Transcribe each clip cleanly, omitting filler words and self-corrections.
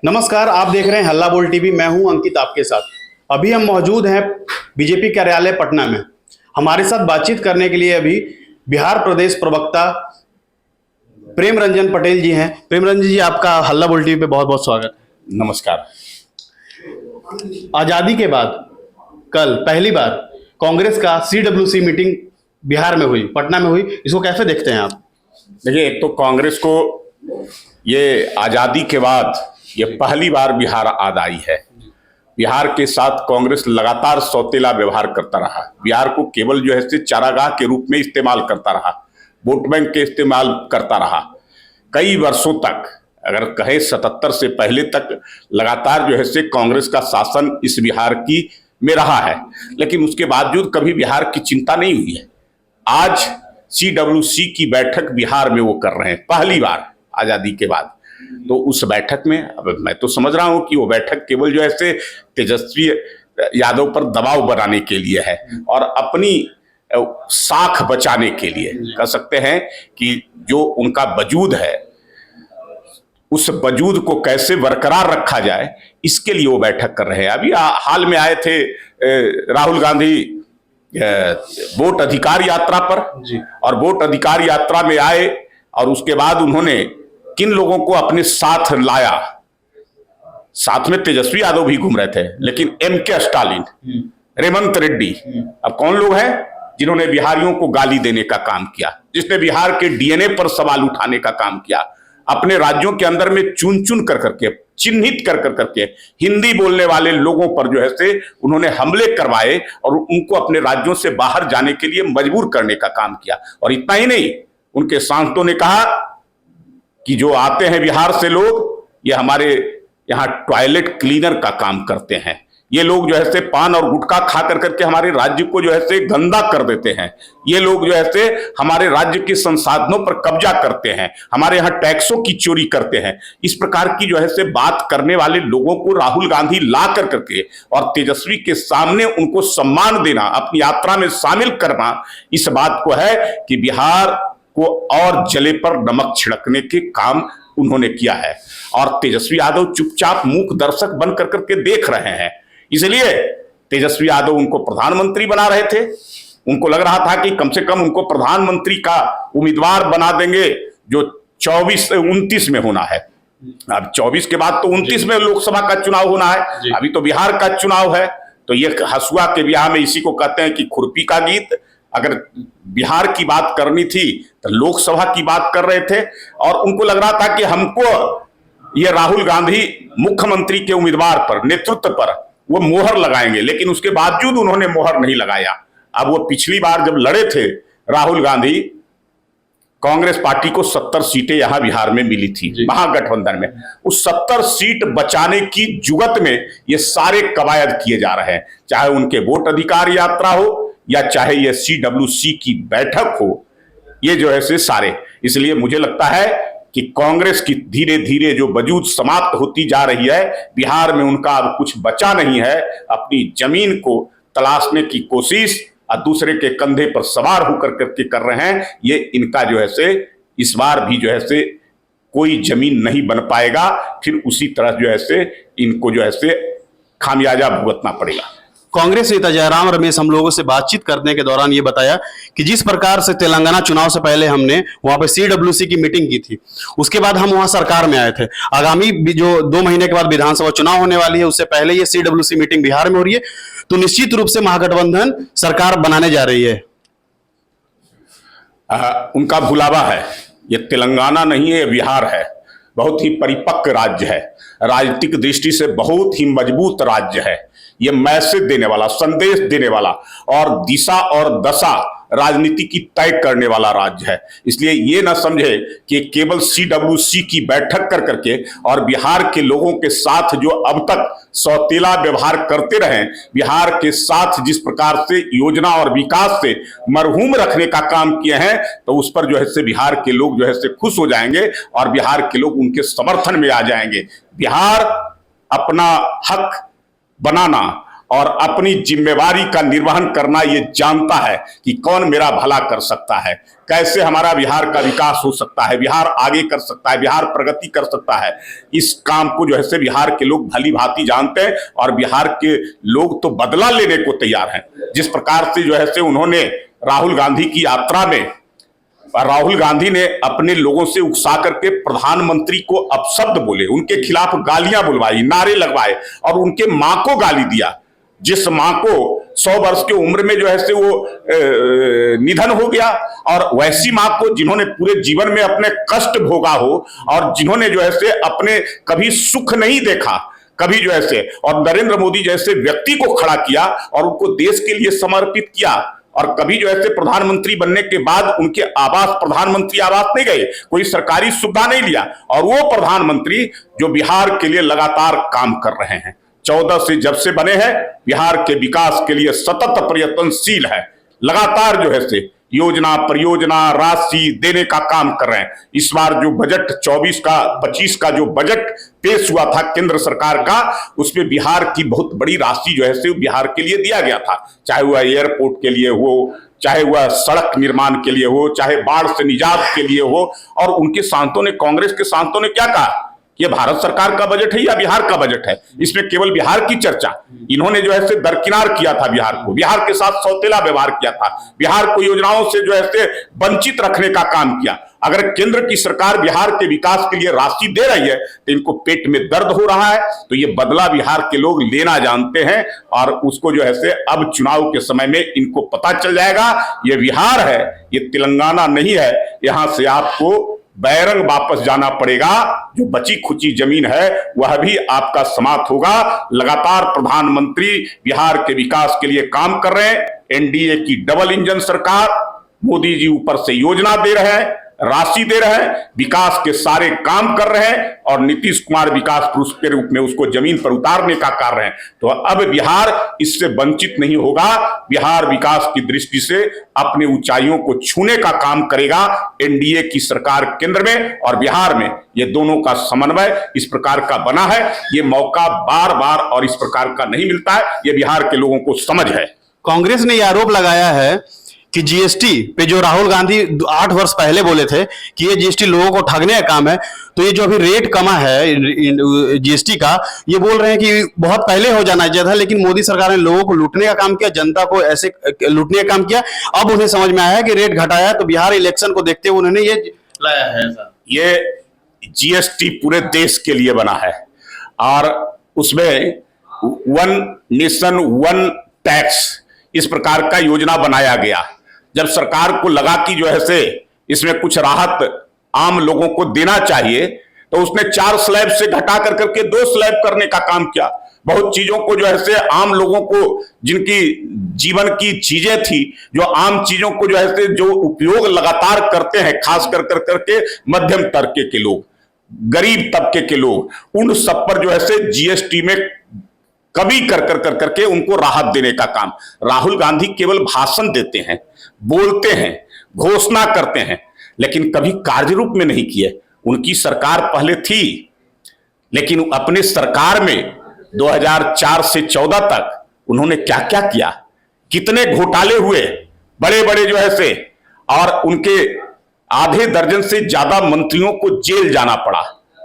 नमस्कार, आप देख रहे हैं हल्ला बोल टीवी। मैं हूं अंकित आपके साथ। अभी हम मौजूद हैं बीजेपी कार्यालय पटना में। हमारे साथ बातचीत करने के लिए अभी बिहार प्रदेश प्रवक्ता प्रेम रंजन पटेल जी हैं। प्रेम रंजन जी, आपका हल्ला बोल टीवी पे बहुत बहुत स्वागत। नमस्कार। आजादी के बाद कल पहली बार कांग्रेस का CWC मीटिंग बिहार में हुई, पटना में हुई। इसको कैसे देखते हैं आप? देखिए, एक तो कांग्रेस को ये आजादी के बाद ये पहली बार बिहार आद आई है। बिहार के साथ कांग्रेस लगातार सौतेला व्यवहार करता रहा। बिहार को केवल जो है चारागाह के रूप में इस्तेमाल करता रहा, वोट बैंक के इस्तेमाल करता रहा कई वर्षों तक। अगर कहे 77 से पहले तक लगातार जो है कांग्रेस का शासन इस बिहार की में रहा है, लेकिन उसके बावजूद कभी बिहार की चिंता नहीं हुई है। आज CWC की बैठक बिहार में वो कर रहे हैं पहली बार आजादी के बाद। तो उस बैठक में अब मैं तो समझ रहा हूं कि वो बैठक केवल जो है तेजस्वी यादव पर दबाव बनाने के लिए है और अपनी साख बचाने के लिए। कह सकते हैं कि जो उनका वजूद है उस वजूद को कैसे बरकरार रखा जाए, इसके लिए वो बैठक कर रहे हैं। अभी हाल में आए थे राहुल गांधी वोट अधिकार यात्रा पर जी। और वोट अधिकार यात्रा में आए और उसके बाद उन्होंने किन लोगों को अपने साथ लाया। साथ में तेजस्वी यादव भी घूम रहे थे, लेकिन MK स्टालिन, रेवंत रेड्डी, अब कौन लोग हैं जिन्होंने बिहारियों को गाली देने का काम किया, जिसने बिहार के DNA पर सवाल उठाने का काम किया, अपने राज्यों के अंदर में चुन चुन कर करके, चिन्हित कर कर करके हिंदी बोलने वाले लोगों पर जो है उन्होंने हमले करवाए और उनको अपने राज्यों से बाहर जाने के लिए मजबूर करने का काम किया। और इतना ही नहीं, उनके सांसदों ने कहा कि जो आते हैं बिहार से लोग, ये हमारे यहाँ टॉयलेट क्लीनर का काम करते हैं। ये लोग जो है पान और गुटखा खा कर करके हमारे राज्य को जो है गंदा कर देते हैं। ये लोग जो है हमारे राज्य के संसाधनों पर कब्जा करते हैं, हमारे यहाँ टैक्सों की चोरी करते हैं। इस प्रकार की जो है बात करने वाले लोगों को राहुल गांधी ला कर करके और तेजस्वी के सामने उनको सम्मान देना, अपनी यात्रा में शामिल करना, इस बात को है कि बिहार को और जले पर नमक छिड़कने के काम उन्होंने किया है। और तेजस्वी यादव चुपचाप मूक दर्शक बन कर करके देख रहे हैं। इसलिए तेजस्वी यादव उनको प्रधानमंत्री बना रहे थे। उनको लग रहा था कि कम से कम उनको प्रधानमंत्री का उम्मीदवार बना देंगे, जो 24 से 29 में होना है। अब 24 के बाद तो 29 में लोकसभा का चुनाव होना है, अभी तो बिहार का चुनाव है। तो ये हसुआ के ब्याह में इसी को कहते हैं कि खुरपी का गीत। अगर बिहार की बात करनी थी तो लोकसभा की बात कर रहे थे और उनको लग रहा था कि हमको ये राहुल गांधी मुख्यमंत्री के उम्मीदवार पर, नेतृत्व पर वो मोहर लगाएंगे, लेकिन उसके बावजूद उन्होंने मोहर नहीं लगाया। अब वो पिछली बार जब लड़े थे राहुल गांधी, कांग्रेस पार्टी को 70 सीटें यहां बिहार में मिली थी महागठबंधन में। उस 70 सीट बचाने की जुगत में ये सारे कवायद किए जा रहे हैं, चाहे उनके वोट अधिकार यात्रा हो या चाहे ये CWC की बैठक हो, ये जो है से सारे। इसलिए मुझे लगता है कि कांग्रेस की धीरे धीरे जो वजूद समाप्त होती जा रही है, बिहार में उनका अब कुछ बचा नहीं है। अपनी जमीन को तलाशने की कोशिश और दूसरे के कंधे पर सवार होकर करके कर रहे हैं। ये इनका जो है से इस बार भी जो है से कोई जमीन नहीं बन पाएगा। फिर उसी तरह जो है से इनको जो है से खामियाजा भुगतना पड़ेगा। कांग्रेस नेता जयराम रमेश हम लोगों से बातचीत करने के दौरान ये बताया कि जिस प्रकार से तेलंगाना चुनाव से पहले हमने वहां पे CWC की मीटिंग की थी, उसके बाद हम वहां सरकार में आए थे। आगामी जो 2 महीने के बाद विधानसभा चुनाव होने वाली है, उससे पहले ये CWC मीटिंग बिहार में हो रही है, तो निश्चित रूप से महागठबंधन सरकार बनाने जा रही है। उनका भुलावा है। ये तेलंगाना नहीं है, ये बिहार है। बहुत ही परिपक्व राज्य है, राजनीतिक दृष्टि से बहुत ही मजबूत राज्य है। ये मैसेज देने वाला, संदेश देने वाला और दिशा और दशा राजनीति की तय करने वाला राज्य है। इसलिए ये ना समझे कि केवल CWC की बैठक कर करके और बिहार के लोगों के साथ जो अब तक सौतेला व्यवहार करते रहे, बिहार के साथ जिस प्रकार से योजना और विकास से मरहूम रखने का काम किए हैं, तो उस पर जो है से बिहार के लोग जो है से खुश हो जाएंगे और बिहार के लोग उनके समर्थन में आ जाएंगे। बिहार अपना हक बनाना और अपनी जिम्मेवारी का निर्वहन करना ये जानता है कि कौन मेरा भला कर सकता है, कैसे हमारा बिहार का विकास हो सकता है, बिहार आगे कर सकता है, बिहार प्रगति कर सकता है। इस काम को जो है से बिहार के लोग भली भांति जानते हैं और बिहार के लोग तो बदला लेने को तैयार हैं। जिस प्रकार से जो है से उन्होंने राहुल गांधी की यात्रा में राहुल गांधी ने अपने लोगों से उकसा करके प्रधानमंत्री को अपशब्द बोले, उनके खिलाफ गालियां बुलवाई, नारे लगवाए और उनके मां को गाली दिया, जिस मां को 100 वर्ष की उम्र में जो है से वो निधन हो गया। और वैसी मां को जिन्होंने पूरे जीवन में अपने कष्ट भोगा हो और जिन्होंने जो है से अपने कभी सुख नहीं देखा, कभी जो है से, और नरेंद्र मोदी जैसे व्यक्ति को खड़ा किया और उनको देश के लिए समर्पित किया, और कभी जो है प्रधानमंत्री बनने के बाद उनके आवास, प्रधानमंत्री आवास नहीं गए, कोई सरकारी सुविधा नहीं लिया, और वो प्रधानमंत्री जो बिहार के लिए लगातार काम कर रहे हैं, 14 से जब से बने हैं, बिहार के विकास के लिए सतत प्रयत्नशील है, लगातार जो है से योजना परियोजना राशि देने का काम कर रहे हैं। इस बार जो बजट 24 का जो बजट पेश हुआ था केंद्र सरकार का, उसमें बिहार की बहुत बड़ी राशि जो है से बिहार के लिए दिया गया था, चाहे वह एयरपोर्ट के लिए हो, चाहे वह सड़क निर्माण के लिए हो, चाहे बाढ़ से निजात के लिए हो। और उनके सांसदों ने, कांग्रेस के सांसदों ने क्या कहा, ये भारत सरकार का बजट है या बिहार का बजट है, इसमें केवल बिहार की चर्चा। इन्होंने जो है से दरकिनार किया था बिहार को, बिहार के साथ सौतेला व्यवहार किया था, बिहार को योजनाओं से जो है से वंचित रखने का काम किया। अगर केंद्र की सरकार बिहार के विकास के लिए राशि दे रही है तो इनको पेट में दर्द हो रहा है, तो ये बदला बिहार के लोग लेना जानते हैं और उसको जो है से अब चुनाव के समय में इनको पता चल जाएगा। ये बिहार है, ये तेलंगाना नहीं है। यहां से आपको बैरंग वापस जाना पड़ेगा, जो बची खुची जमीन है वह भी आपका समाप्त होगा। लगातार प्रधानमंत्री बिहार के विकास के लिए काम कर रहे हैं, एनडीए की डबल इंजन सरकार, मोदी जी ऊपर से योजना दे रहे हैं, राशि दे रहे हैं, विकास के सारे काम कर रहे हैं, और नीतीश कुमार विकास पुरुष के रूप में उसको जमीन पर उतारने का कार्य है। तो अब बिहार इससे वंचित नहीं होगा, बिहार विकास की दृष्टि से अपने ऊंचाइयों को छूने का काम करेगा। एनडीए की सरकार केंद्र में और बिहार में ये दोनों का समन्वय इस प्रकार का बना है, ये मौका बार बार और इस प्रकार का नहीं मिलता है, ये बिहार के लोगों को समझ है। कांग्रेस ने यह आरोप लगाया है कि जीएसटी पे जो राहुल गांधी 8 वर्ष पहले बोले थे कि ये जीएसटी लोगों को ठगने का काम है, तो ये जो अभी रेट कमा है जीएसटी का, ये बोल रहे हैं कि बहुत पहले हो जाना चाहिए था, लेकिन मोदी सरकार ने लोगों को लूटने का काम किया, जनता को ऐसे लूटने का काम किया। अब उन्हें समझ में आया है कि रेट घटाया, तो बिहार इलेक्शन को देखते हुए उन्होंने ये लाया है। ये जीएसटी पूरे देश के लिए बना है और उसमें 1 नेशन 1 टैक्स इस प्रकार का योजना बनाया गया। जब सरकार को लगा कि जो है से इसमें कुछ राहत आम लोगों को देना चाहिए, तो उसने 4 स्लैब से घटा करके 2 स्लैब करने का काम किया। बहुत चीजों को जो है से आम लोगों को, जिनकी जीवन की चीजें थी, जो आम चीजों को जो है से जो उपयोग लगातार करते हैं, खास करके मध्यम तबके के लोग, गरीब तबके के लोग, उन सब पर जो है से जीएसटी में कभी करके उनको राहत देने का काम। राहुल गांधी केवल भाषण देते हैं, बोलते हैं, घोषणा करते हैं, लेकिन कभी कार्य रूप में नहीं किए। उनकी सरकार पहले थी, लेकिन अपने सरकार में 2004 से 14 तक उन्होंने क्या क्या किया, कितने घोटाले हुए बड़े बड़े जो है से, और उनके आधे दर्जन से ज्यादा मंत्रियों को जेल जाना पड़ा।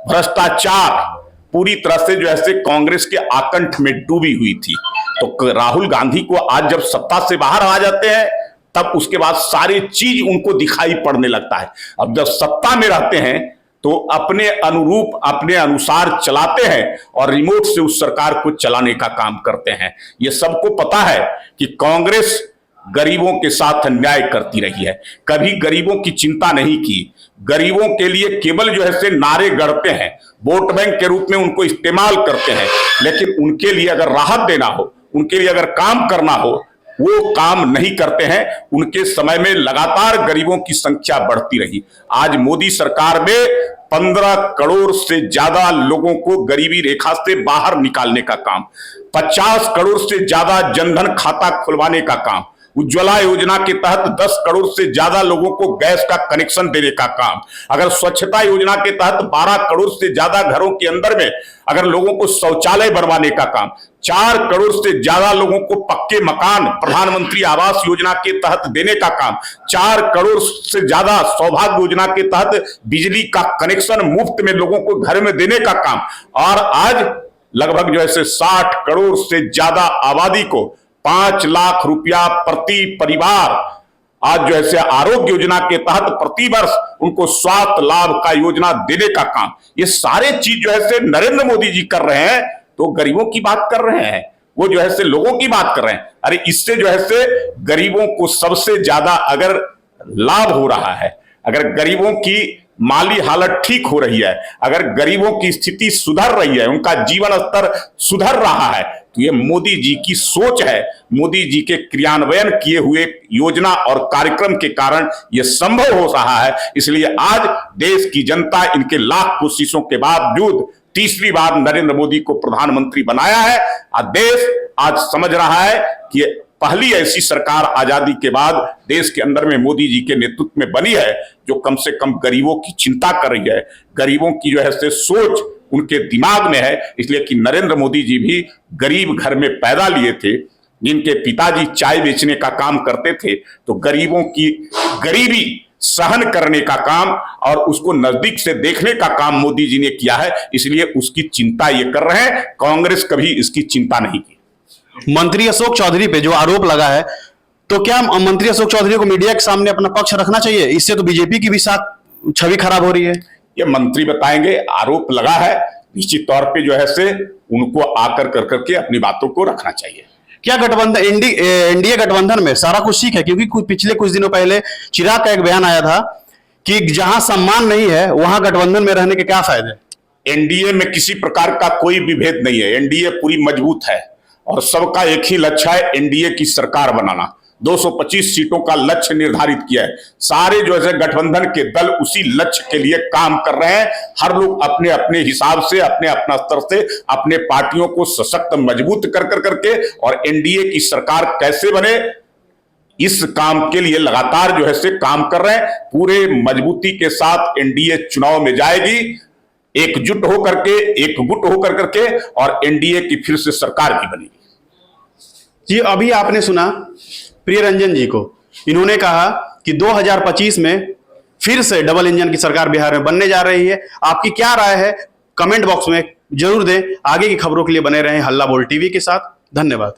भ्रष्टाचार पूरी तरह से जो है कांग्रेस के आकंठ में डूबी हुई थी। तो राहुल गांधी को आज जब सत्ता से बाहर आ जाते हैं, तब उसके बाद सारी चीज उनको दिखाई पड़ने लगता है। अब जब सत्ता में रहते हैं तो अपने अनुरूप, अपने अनुसार चलाते हैं और रिमोट से उस सरकार को चलाने का काम करते हैं। ये सबको पता है कि कांग्रेस गरीबों के साथ अन्याय करती रही है, कभी गरीबों की चिंता नहीं की। गरीबों के लिए केवल जो है से नारे गढ़ते हैं, वोट बैंक के रूप में उनको इस्तेमाल करते हैं, लेकिन उनके लिए अगर राहत देना हो, उनके लिए अगर काम करना हो, वो काम नहीं करते हैं। उनके समय में लगातार गरीबों की संख्या बढ़ती रही। आज मोदी सरकार में 15 करोड़ से ज्यादा लोगों को गरीबी रेखा से बाहर निकालने का काम, 50 करोड़ से ज्यादा जनधन खाता खुलवाने का काम, उज्ज्वला योजना के तहत 10 करोड़ से ज्यादा लोगों को गैस का कनेक्शन देने का काम, अगर स्वच्छता योजना के तहत 12 करोड़ से ज्यादा घरों के अंदर में अगर लोगों को शौचालय बनवाने का काम, 4 करोड़ से ज्यादा लोगों को पक्के मकान प्रधानमंत्री आवास योजना के तहत देने का काम, 4 करोड़ से ज्यादा सौभाग्य योजना के तहत बिजली का कनेक्शन मुफ्त में लोगों को घर में देने का काम, और आज लगभग जो है 60 करोड़ से ज्यादा आबादी को 5 लाख रुपया प्रति परिवार आज जो है आरोग्य योजना के तहत प्रति वर्ष उनको स्वास्थ्य लाभ का योजना देने का काम, ये सारे चीज जो है नरेंद्र मोदी जी कर रहे हैं। तो गरीबों की बात कर रहे हैं, वो जो है लोगों की बात कर रहे हैं। अरे इससे जो है गरीबों को सबसे ज्यादा अगर लाभ हो रहा है, अगर गरीबों की माली हालत ठीक हो रही है, अगर गरीबों की स्थिति सुधर रही है, उनका जीवन स्तर सुधर रहा है, तो ये मोदी जी की सोच है, मोदी जी के क्रियान्वयन किए हुए योजना और कार्यक्रम के कारण ये संभव हो रहा है। इसलिए आज देश की जनता इनके लाख कोशिशों के बावजूद तीसरी बार नरेंद्र मोदी को प्रधानमंत्री बनाया है। आज देश आज समझ रहा है कि ये पहली ऐसी सरकार आजादी के बाद देश के अंदर में मोदी जी के नेतृत्व में बनी है जो कम से कम गरीबों की चिंता कर रही है, गरीबों की जो है सोच उनके दिमाग में है। इसलिए कि नरेंद्र मोदी जी भी गरीब घर में पैदा लिए थे, जिनके पिताजी चाय बेचने का काम करते थे, तो गरीबों की गरीबी सहन करने का काम और उसको नजदीक से देखने का काम मोदी जी ने किया है। इसलिए उसकी चिंता ये कर रहे हैं, कांग्रेस कभी इसकी चिंता नहीं की। मंत्री अशोक चौधरी पे जो आरोप लगा है, तो क्या मंत्री अशोक चौधरी को मीडिया के सामने अपना पक्ष रखना चाहिए? इससे तो बीजेपी की भी साथ छवि खराब हो रही है। ये मंत्री बताएंगे, आरोप लगा है, निश्चित तौर पे जो है उनको आकर कर करके अपनी बातों को रखना चाहिए। क्या गठबंधन एनडीए गठबंधन में सारा कुछ ठीक है? क्योंकि पिछले कुछ दिनों पहले चिराग का एक बयान आया था कि जहां सम्मान नहीं है वहां गठबंधन में रहने के क्या फायदे। एनडीए में किसी प्रकार का कोई विभेद नहीं है, एनडीए पूरी मजबूत है और सबका एक ही लक्ष्य है, एनडीए की सरकार बनाना। 225 सीटों का लक्ष्य निर्धारित किया है, सारे जो है गठबंधन के दल उसी लक्ष्य के लिए काम कर रहे हैं। हर लोग अपने अपने हिसाब से, अपने अपना स्तर से अपने पार्टियों को सशक्त मजबूत कर करके और एनडीए की सरकार कैसे बने, इस काम के लिए लगातार जो है काम कर रहे हैं। पूरे मजबूती के साथ एनडीए चुनाव में जाएगी, एकजुट होकर के, एकजुट होकर करके, और एनडीए की फिर से सरकार भी बनेगी। जी, अभी आपने सुना प्रिय रंजन जी को, इन्होंने कहा कि 2025 में फिर से डबल इंजन की सरकार बिहार में बनने जा रही है। आपकी क्या राय है कमेंट बॉक्स में जरूर दें। आगे की खबरों के लिए बने रहें हल्ला बोल टीवी के साथ। धन्यवाद।